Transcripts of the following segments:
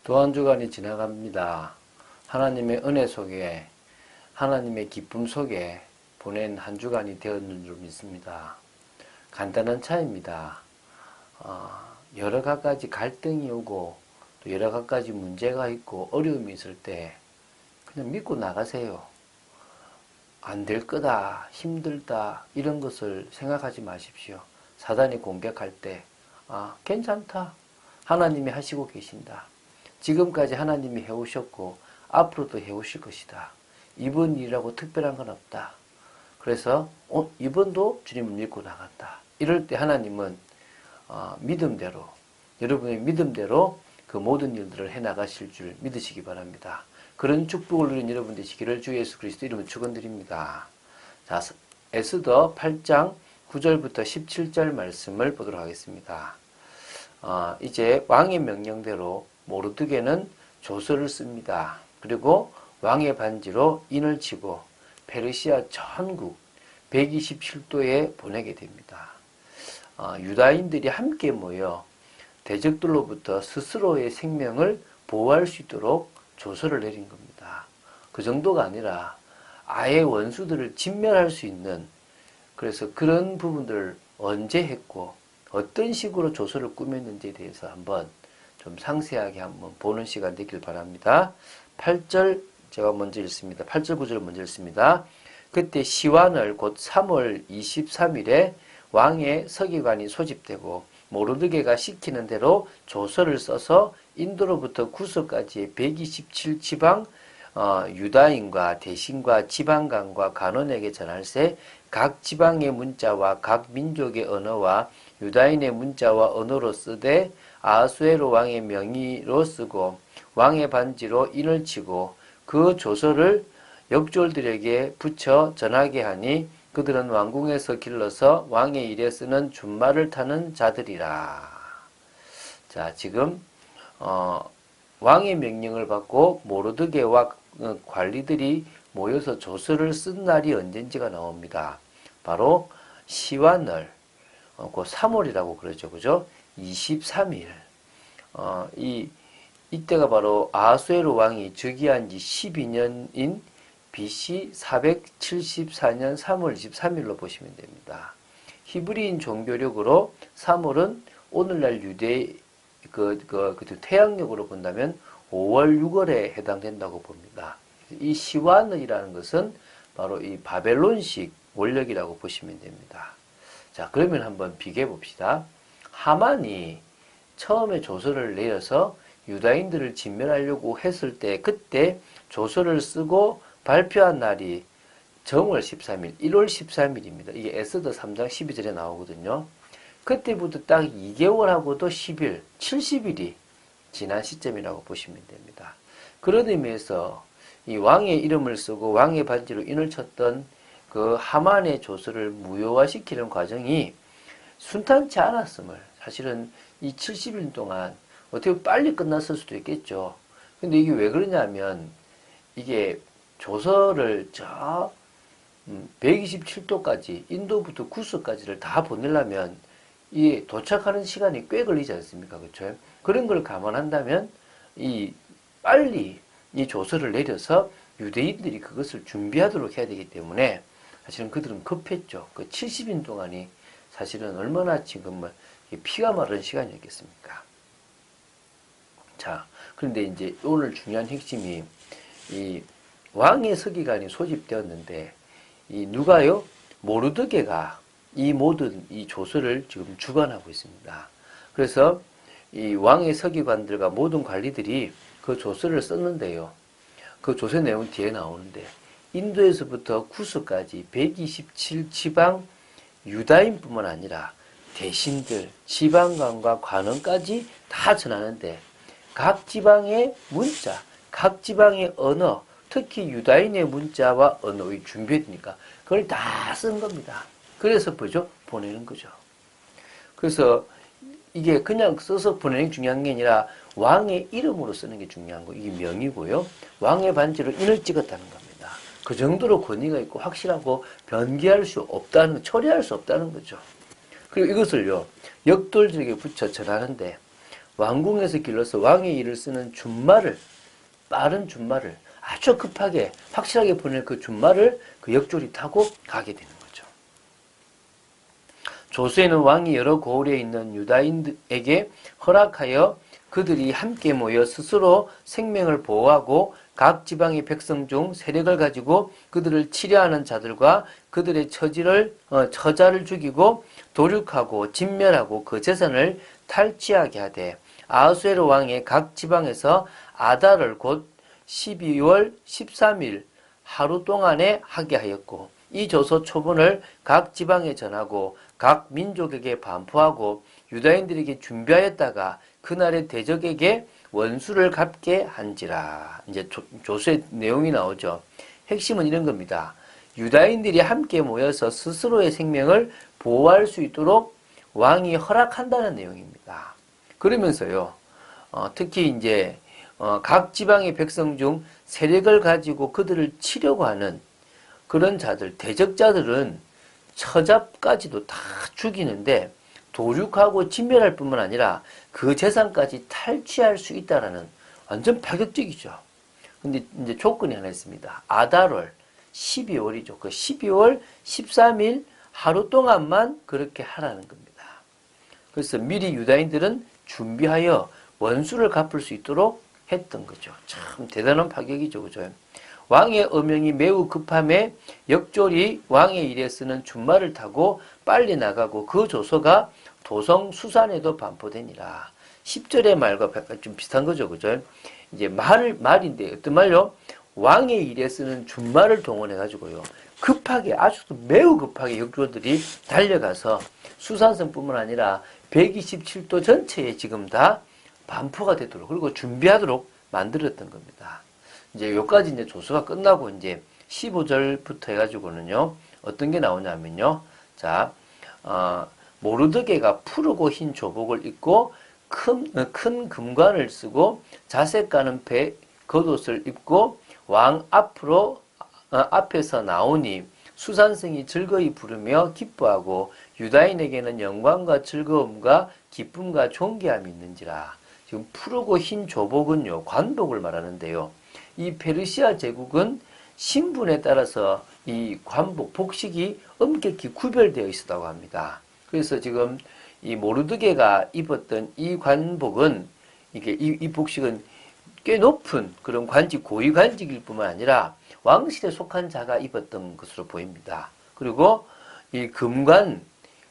또 한 주간이 지나갑니다. 하나님의 은혜 속에, 하나님의 기쁨 속에 보낸 한 주간이 되었는 줄 믿습니다. 간단한 차이입니다. 여러 가지 갈등이 오고 또 여러 가지 문제가 있고 어려움이 있을 때 그냥 믿고 나가세요. 안 될 거다, 힘들다 이런 것을 생각하지 마십시오. 사단이 공격할 때 괜찮다. 하나님이 하시고 계신다. 지금까지 하나님이 해오셨고 앞으로도 해오실 것이다. 이번 일이라고 특별한 건 없다. 그래서 이번도 주님을 믿고 나간다. 이럴 때 하나님은 믿음대로, 여러분의 믿음대로 그 모든 일들을 해나가실 줄 믿으시기 바랍니다. 그런 축복을 누린 여러분 되시기를 주 예수 그리스도 이름으로 축원드립니다. 자, 에스더 8장 9절부터 17절 말씀을 보도록 하겠습니다. 이제 왕의 명령대로 모르드게는 조서를 씁니다. 그리고 왕의 반지로 인을 치고 페르시아 전국 127도에 보내게 됩니다. 유다인들이 함께 모여 대적들로부터 스스로의 생명을 보호할 수 있도록 조서를 내린 겁니다. 그 정도가 아니라 아예 원수들을 진멸할 수 있는, 그래서 그런 부분들을 언제 했고 어떤 식으로 조서를 꾸몄는지에 대해서 한번 좀 상세하게 한번 보는 시간 되길 바랍니다. 8절 제가 먼저 읽습니다. 8절 9절 먼저 읽습니다. 그때 시완을 곧 3월 23일에 왕의 서기관이 소집되고 모르드게가 시키는 대로 조서를 써서 인도로부터 구서까지의 127지방 유다인과 대신과 지방관과 간원에게 전할세 각 지방의 문자와 각 민족의 언어와 유다인의 문자와 언어로 쓰되 아하수에로 왕의 명의로 쓰고 왕의 반지로 인을 치고 그 조서를 역졸들에게 붙여 전하게 하니 그들은 왕궁에서 길러서 왕의 일에 쓰는 준말을 타는 자들이라. 자, 지금 왕의 명령을 받고 모르드게와 관리들이 모여서 조서를 쓴 날이 언젠지가 나옵니다. 바로 시완을 그 3월이라고 그러죠, 그죠? 23일. 이때가 바로 아하수에로 왕이 즉위한 지 12년인 BC 474년 3월 23일로 보시면 됩니다. 히브리인 종교력으로 3월은 오늘날 유대 태양력으로 본다면 5월 6월에 해당된다고 봅니다. 이 시완이라는 것은 바로 이 바벨론식 원력이라고 보시면 됩니다. 자, 그러면 한번 비교해 봅시다. 하만이 처음에 조서를 내려서 유다인들을 진멸하려고 했을 때 그때 조서를 쓰고 발표한 날이 정월 13일, 1월 13일입니다. 이게 에스더 3장 12절에 나오거든요. 그때부터 딱 2개월하고도 10일, 70일이 지난 시점이라고 보시면 됩니다. 그런 의미에서 이 왕의 이름을 쓰고 왕의 반지로 인을 쳤던 그 하만의 조서를 무효화시키는 과정이 순탄치 않았음을, 사실은 이 70일 동안 어떻게 보면 빨리 끝났을 수도 있겠죠. 근데 이게 왜 그러냐면 이게 조서를 127도까지 인도부터 구스까지를 다 보내려면 이 도착하는 시간이 꽤 걸리지 않습니까? 그렇죠? 그런 걸 감안한다면 빨리 이 조서를 내려서 유대인들이 그것을 준비하도록 해야 되기 때문에 사실은 그들은 급했죠. 그 70일 동안이 사실은 얼마나 지금 피가 마른 시간이었겠습니까? 자, 그런데 이제 오늘 중요한 핵심이 이 왕의 서기관이 소집되었는데 누가요? 모르드게가 이 모든 이 조서를 지금 주관하고 있습니다. 그래서 이 왕의 서기관들과 모든 관리들이 그 조서를 썼는데요. 그 조서 내용은 뒤에 나오는데 인도에서부터 구스까지 127지방 유다인뿐만 아니라 대신들, 지방관과 관원까지 다 전하는데 각 지방의 문자, 각 지방의 언어, 특히 유다인의 문자와 언어의 준비했으니까 그걸 다 쓴 겁니다. 그래서 뭐죠? 보내는 거죠. 그래서 이게 그냥 써서 보내는 게 중요한 게 아니라 왕의 이름으로 쓰는 게 중요한 거. 이게 명이고요. 왕의 반지로 인을 찍었다는 겁니다. 그 정도로 권위가 있고 확실하고 변기할 수 없다는, 처리할 수 없다는 거죠. 그리고 이것을요, 역돌들에게 붙여 전하는데 왕궁에서 길러서 왕의 일을 쓰는 준말을, 빠른 준말을 아주 급하게 확실하게 보낼 그 준말을 그 역졸이 타고 가게 되는 거죠. 조수에는 왕이 여러 고을에 있는 유다인에게 허락하여 그들이 함께 모여 스스로 생명을 보호하고 각 지방의 백성 중 세력을 가지고 그들을 치려하는 자들과 그들의 처자를 죽이고 도륙하고 진멸하고 그 재산을 탈취하게 하되 아하수에로 왕의 각 지방에서 아달을 곧 12월 13일 하루 동안에 하게 하였고 이 조서 초본을 각 지방에 전하고 각 민족에게 반포하고 유다인들에게 준비하였다가 그날의 대적에게 원수를 갚게 한지라. 이제 조서의 내용이 나오죠. 핵심은 이런 겁니다. 유다인들이 함께 모여서 스스로의 생명을 보호할 수 있도록 왕이 허락한다는 내용입니다. 그러면서요, 특히 이제 각 지방의 백성 중 세력을 가지고 그들을 치려고 하는 그런 자들, 대적자들은 처자까지도 다 죽이는데 도륙하고 진멸할 뿐만 아니라 그 재산까지 탈취할 수 있다라는 완전 파격적이죠. 근데 이제 조건이 하나 있습니다. 아달월 12월이죠. 그 12월 13일 하루 동안만 그렇게 하라는 겁니다. 그래서 미리 유다인들은 준비하여 원수를 갚을 수 있도록 했던 거죠. 참 대단한 파격이죠. 그죠? 왕의 어명이 매우 급함에 역졸이 왕의 일에 쓰는 준말을 타고 빨리 나가고 그 조서가 도성 수산에도 반포되니라. 10절의 말과 좀 비슷한 거죠. 그죠? 이제 말인데 어떤 말요? 왕의 일에 쓰는 준말을 동원해가지고요. 급하게 아주 매우 급하게 역졸들이 달려가서 수산성뿐만 아니라 127도 전체에 지금 다 반포가 되도록 그리고 준비하도록 만들었던 겁니다. 이제 여기까지 이제 조서가 끝나고 이제 15절부터 해가지고는요, 어떤 게 나오냐면요. 자, 모르드게가 푸르고 흰 조복을 입고 큰 금관을 쓰고 자색 가는 겉옷을 입고 왕 앞에서 나오니 수산성이 즐거이 부르며 기뻐하고 유다인에게는 영광과 즐거움과 기쁨과 존귀함이 있는지라. 지금 푸르고 흰 조복은요, 관복을 말하는데요. 이 페르시아 제국은 신분에 따라서 이 관복, 복식이 엄격히 구별되어 있었다고 합니다. 그래서 지금 이 모르드게가 입었던 이 관복은, 이 복식은 꽤 높은 그런 관직, 고위 관직일 뿐만 아니라 왕실에 속한 자가 입었던 것으로 보입니다. 그리고 이 금관,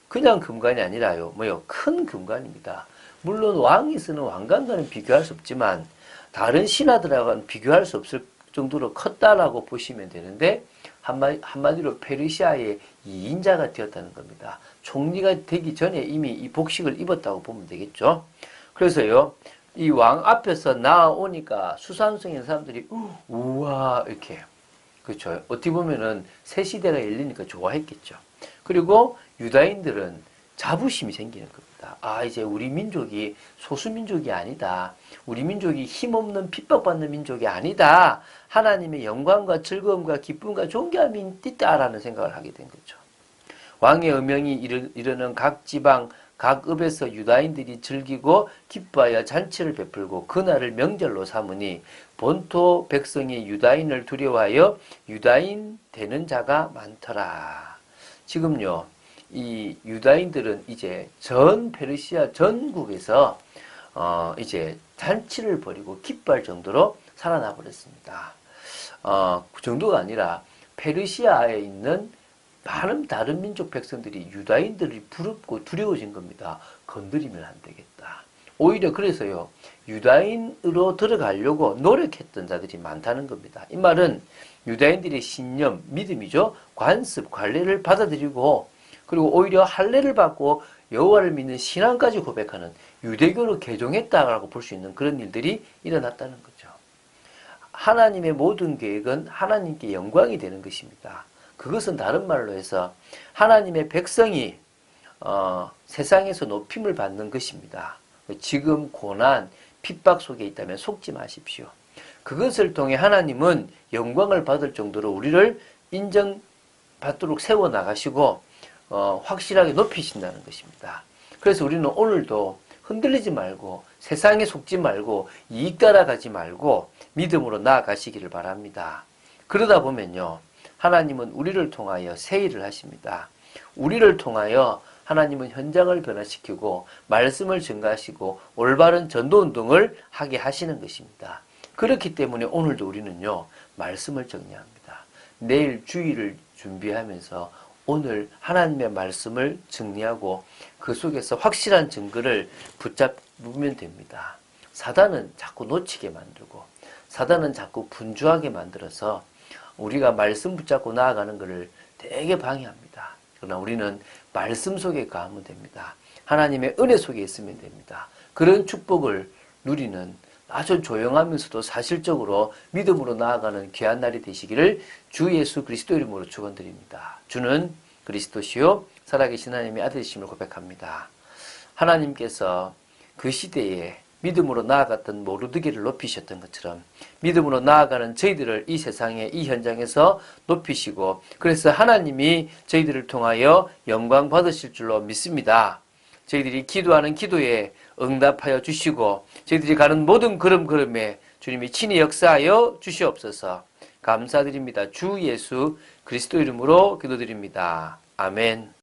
그냥 금관이 아니라요, 큰 금관입니다. 물론 왕이 쓰는 왕관과는 비교할 수 없지만 다른 신하들하고는 비교할 수 없을 정도로 컸다라고 보시면 되는데 한마디로 페르시아의 2인자가 되었다는 겁니다. 총리가 되기 전에 이미 이 복식을 입었다고 보면 되겠죠. 그래서요, 이 왕 앞에서 나오니까 수산성에 있는 사람들이 우와 이렇게, 그렇죠. 어떻게 보면은 새 시대가 열리니까 좋아했겠죠. 그리고 유다인들은 자부심이 생기는 겁니다. 아, 이제 우리 민족이 소수민족이 아니다. 우리 민족이 힘없는 핍박받는 민족이 아니다. 하나님의 영광과 즐거움과 기쁨과 존귀함이 있다라는 생각을 하게 된 거죠. 왕의 음명이 이르는 각 지방, 각 읍에서 유다인들이 즐기고 기뻐하여 잔치를 베풀고 그날을 명절로 삼으니 본토 백성이 유다인을 두려워하여 유다인 되는 자가 많더라. 지금요, 이 유다인들은 이제 전 페르시아 전국에서 이제 잔치를 벌이고 기뻐할 정도로 살아나 버렸습니다. 그 정도가 아니라 페르시아에 있는 많은 다른 민족 백성들이 유다인들이 부럽고 두려워진 겁니다. 건드리면 안 되겠다. 오히려 그래서요, 유다인으로 들어가려고 노력했던 자들이 많다는 겁니다. 이 말은 유다인들의 신념, 믿음이죠. 관습, 관례를 받아들이고 그리고 오히려 할례를 받고 여호와를 믿는 신앙까지 고백하는 유대교로 개종했다라고 볼 수 있는 그런 일들이 일어났다는 거죠. 하나님의 모든 계획은 하나님께 영광이 되는 것입니다. 그것은 다른 말로 해서 하나님의 백성이 세상에서 높임을 받는 것입니다. 지금 고난, 핍박 속에 있다면 속지 마십시오. 그것을 통해 하나님은 영광을 받을 정도로 우리를 인정받도록 세워나가시고 확실하게 높이신다는 것입니다. 그래서 우리는 오늘도 흔들리지 말고 세상에 속지 말고 이익 따라가지 말고 믿음으로 나아가시기를 바랍니다. 그러다 보면요, 하나님은 우리를 통하여 새 일을 하십니다. 우리를 통하여 하나님은 현장을 변화시키고 말씀을 증가하시고 올바른 전도운동을 하게 하시는 것입니다. 그렇기 때문에 오늘도 우리는요, 말씀을 정리합니다. 내일 주일을 준비하면서 오늘 하나님의 말씀을 정리하고 그 속에서 확실한 증거를 붙잡으면 됩니다. 사단은 자꾸 놓치게 만들고 사단은 자꾸 분주하게 만들어서 우리가 말씀 붙잡고 나아가는 것을 되게 방해합니다. 그러나 우리는 말씀 속에 가면 됩니다. 하나님의 은혜 속에 있으면 됩니다. 그런 축복을 누리는 아주 조용하면서도 사실적으로 믿음으로 나아가는 귀한 날이 되시기를 주 예수 그리스도 이름으로 축원드립니다. 주는 그리스도시요 살아계신 하나님의 아들이심을 고백합니다. 하나님께서 그 시대에 믿음으로 나아갔던 모르드게를 높이셨던 것처럼 믿음으로 나아가는 저희들을 이 세상에 이 현장에서 높이시고 그래서 하나님이 저희들을 통하여 영광 받으실 줄로 믿습니다. 저희들이 기도하는 기도에 응답하여 주시고 저희들이 가는 모든 걸음걸음에 주님이 친히 역사하여 주시옵소서. 감사드립니다. 주 예수 그리스도 이름으로 기도드립니다. 아멘.